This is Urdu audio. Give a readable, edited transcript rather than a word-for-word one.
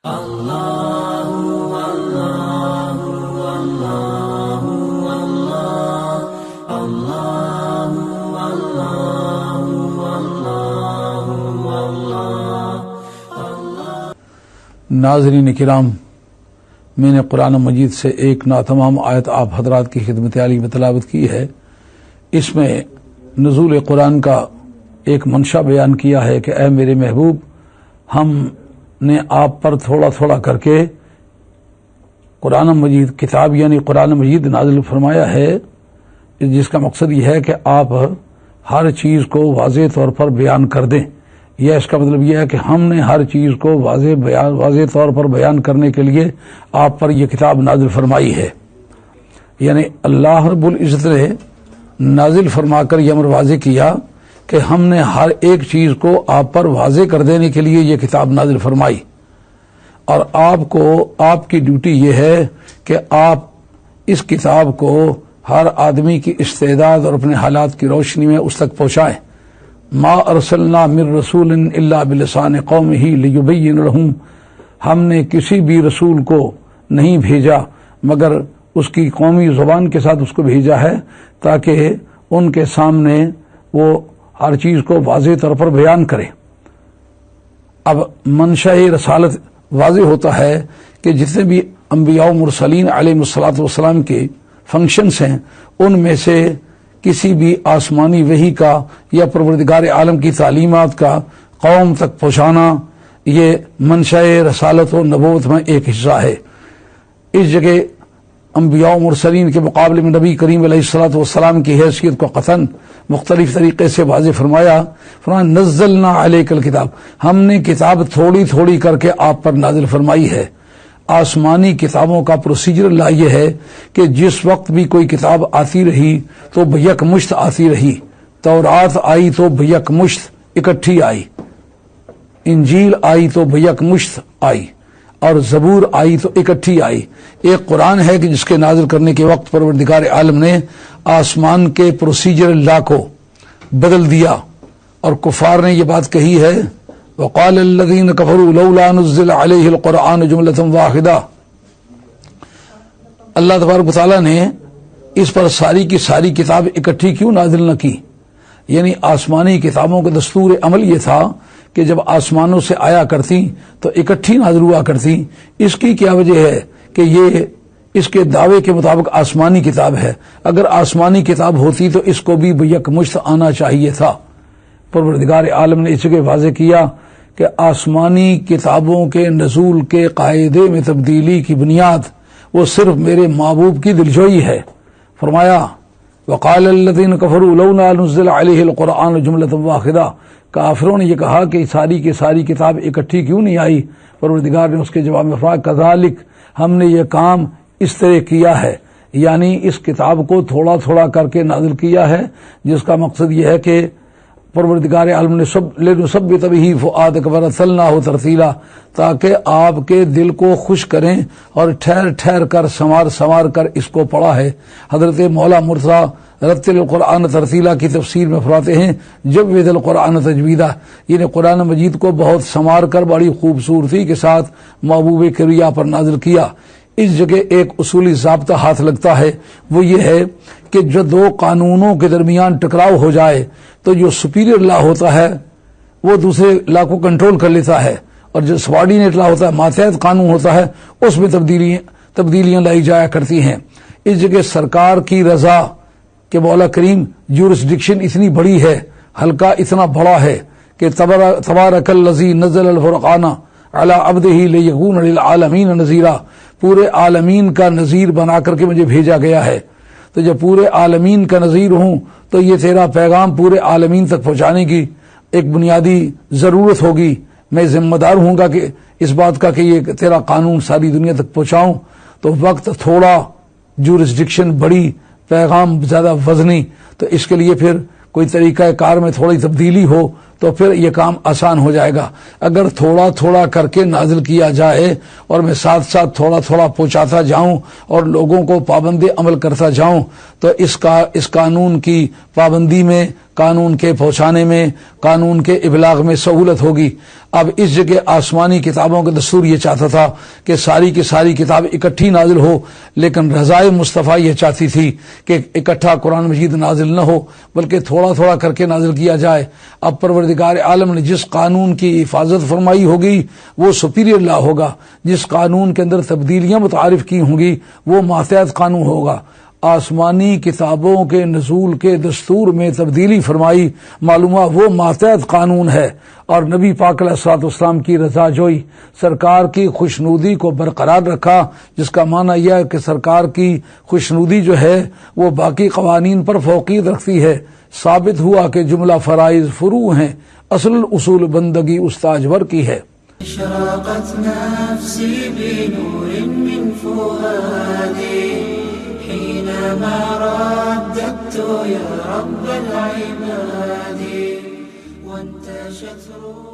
ناظرین کرام، میں نے قرآن مجید سے ایک ناتمام آیت آپ حضرات کی خدمت عالی میں تلاوت کی ہے۔ اس میں نزول قرآن کا ایک منشا بیان کیا ہے کہ اے میرے محبوب، ہم نے آپ پر تھوڑا تھوڑا کر کے قرآن مجید کتاب یعنی قرآن مجید نازل فرمایا ہے، جس کا مقصد یہ ہے کہ آپ ہر چیز کو واضح طور پر بیان کر دیں۔ یا اس کا مطلب یہ ہے کہ ہم نے ہر چیز کو واضح طور پر بیان کرنے کے لیے آپ پر یہ کتاب نازل فرمائی ہے۔ یعنی اللہ رب العزت نے نازل فرما کر یہ امر واضح کیا کہ ہم نے ہر ایک چیز کو آپ پر واضح کر دینے کے لیے یہ کتاب نازل فرمائی، اور آپ کی ڈیوٹی یہ ہے کہ آپ اس کتاب کو ہر آدمی کی استعداد اور اپنے حالات کی روشنی میں اس تک پہنچائیں۔ ما ارسلنا من رسول الا بلسان قومه ليبين لهم، ہم نے کسی بھی رسول کو نہیں بھیجا مگر اس کی قومی زبان کے ساتھ اس کو بھیجا ہے تاکہ ان کے سامنے وہ ہر چیز کو واضح طور پر بیان کرے۔ اب منشأ رسالت واضح ہوتا ہے کہ جتنے بھی انبیاء و مرسلین علیہ الصلوۃ والسلام کے فنکشنز ہیں، ان میں سے کسی بھی آسمانی وحی کا یا پروردگار عالم کی تعلیمات کا قوم تک پہنچانا یہ منشأ رسالت و نبوت میں ایک حصہ ہے۔ اس جگہ انبیاء و مرسلین کے مقابلے میں نبی کریم علیہ الصلوۃ والسلام کی حیثیت کو قطعاً مختلف طریقے سے واضح فرمایا۔ نزلنا علیک الکتاب، ہم نے کتاب تھوڑی تھوڑی کر کے آپ پر نازل فرمائی ہے۔ آسمانی کتابوں کا پروسیجر اللہ یہ ہے کہ جس وقت بھی کوئی کتاب آتی رہی تو بیک مشت آتی رہی۔ تورات آئی تو بیک مشت اکٹھی آئی، انجیل آئی تو بیک مشت آئی، اور زبور آئی تو اکٹھی آئی۔ ایک قرآن ہے کہ جس کے نازل کرنے کے وقت پروردگار عالم نے آسمان کے پروسیجر اللہ کو بدل دیا، اور کفار نے یہ بات کہی ہے، وقال الذين كفروا لولا نزل عليه القرآن جملة واحدة۔ اللہ تبارک و تعالیٰ نے اس پر ساری کی ساری کتاب اکٹھی کیوں نازل نہ کی؟ یعنی آسمانی کتابوں کا دستور عمل یہ تھا کہ جب آسمانوں سے آیا کرتی تو اکٹھی نازل ہوا کرتی۔ اس کی کیا وجہ ہے کہ یہ اس کے دعوے کے مطابق آسمانی کتاب ہے، اگر آسمانی کتاب ہوتی تو اس کو بھی بیک مشت آنا چاہیے تھا۔ پروردگار عالم نے اس جگہ واضح کیا کہ آسمانی کتابوں کے نزول کے قاعدے میں تبدیلی کی بنیاد وہ صرف میرے محبوب کی دلجوئی ہے۔ فرمایا وقال الذين كفروا لولا نزل عليه القرآن جملة واحدة، کافروں نے یہ کہا کہ ساری کی ساری کتاب اکٹھی کیوں نہیں آئی؟ پروردگار نے اس کے جواب میں فرمایا کذالک، ہم نے یہ کام اس طرح کیا ہے، یعنی اس کتاب کو تھوڑا تھوڑا کر کے نازل کیا ہے، جس کا مقصد یہ ہے کہ پروردگار عالم نے لنثبت به فؤادک ورتلناه ترتیلا، تاکہ آپ کے دل کو خوش کریں اور ٹھہر ٹھہر کر سنوار کر اس کو پڑھا ہے۔ حضرت مولا مرتضیٰ رتل القرآن ترتیلا کی تفسیر میں فرماتے ہیں جود القرآن تجویدہ، یعنی قرآن مجید کو بہت سنوار کر بڑی خوبصورتی کے ساتھ محبوب کبریا پر نازل کیا۔ اس جگہ ایک اصولی ضابطہ ہاتھ لگتا ہے، وہ یہ ہے کہ جو دو قانونوں کے درمیان ٹکراؤ ہو جائے تو جو سپیریئر لا ہوتا ہے وہ دوسرے لا کو کنٹرول کر لیتا ہے، اور جو سبارڈینیٹ لا ہوتا ہے، ماتحت قانون ہوتا ہے، اس میں تبدیلیاں لائی جایا کرتی ہیں۔ اس جگہ سرکار کی رضا کہ مولا کریم جورسڈکشن اتنی بڑی ہے، حلقہ اتنا بڑا ہے کہ تبارک الذی نزل الفرقان علی عبدہ لیکون للعالمین نذیرا، پورے عالمین کا نذیر بنا کر کے مجھے بھیجا گیا ہے۔ تو جب پورے عالمین کا نذیر ہوں تو یہ تیرا پیغام پورے عالمین تک پہنچانے کی ایک بنیادی ضرورت ہوگی۔ میں ذمہ دار ہوں گا کہ اس بات کا کہ یہ تیرا قانون ساری دنیا تک پہنچاؤں۔ تو وقت تھوڑا، جورسڈکشن بڑی، پیغام زیادہ وزنی، تو اس کے لیے پھر کوئی طریقہ کار میں تھوڑی تبدیلی ہو تو پھر یہ کام آسان ہو جائے گا۔ اگر تھوڑا تھوڑا کر کے نازل کیا جائے اور میں ساتھ ساتھ تھوڑا تھوڑا پہنچاتا جاؤں اور لوگوں کو پابند عمل کرتا جاؤں تو اس قانون کی پابندی میں، قانون کے پہنچانے میں، قانون کے ابلاغ میں سہولت ہوگی۔ اب اس جگہ آسمانی کتابوں کا دستور یہ چاہتا تھا کہ ساری کی ساری کتاب اکٹھی نازل ہو، لیکن رضائے مصطفیٰ یہ چاہتی تھی کہ اکٹھا قرآن مجید نازل نہ ہو بلکہ تھوڑا تھوڑا کر کے نازل کیا جائے۔ اب پروردگار عالم نے جس قانون کی حفاظت فرمائی ہوگی وہ سپیریئر لا ہوگا، جس قانون کے اندر تبدیلیاں متعارف کی ہوں گی وہ ماتحت قانون ہوگا۔ آسمانی کتابوں کے نزول کے دستور میں تبدیلی فرمائی، معلومہ وہ ماتحت قانون ہے، اور نبی پاک علیہ الصلوۃ والسلام کی رضا جوئی، سرکار کی خوشنودی کو برقرار رکھا، جس کا معنی یہ ہے کہ سرکار کی خوشنودی جو ہے وہ باقی قوانین پر فوقیت رکھتی ہے۔ ثابت ہوا کہ جملہ فرائض فروع ہیں، اصل اصول بندگی استاجور کی ہے۔ اشرقت نفسي بنور من فؤادي حينما رددت يا رب العباد وانتشت روحي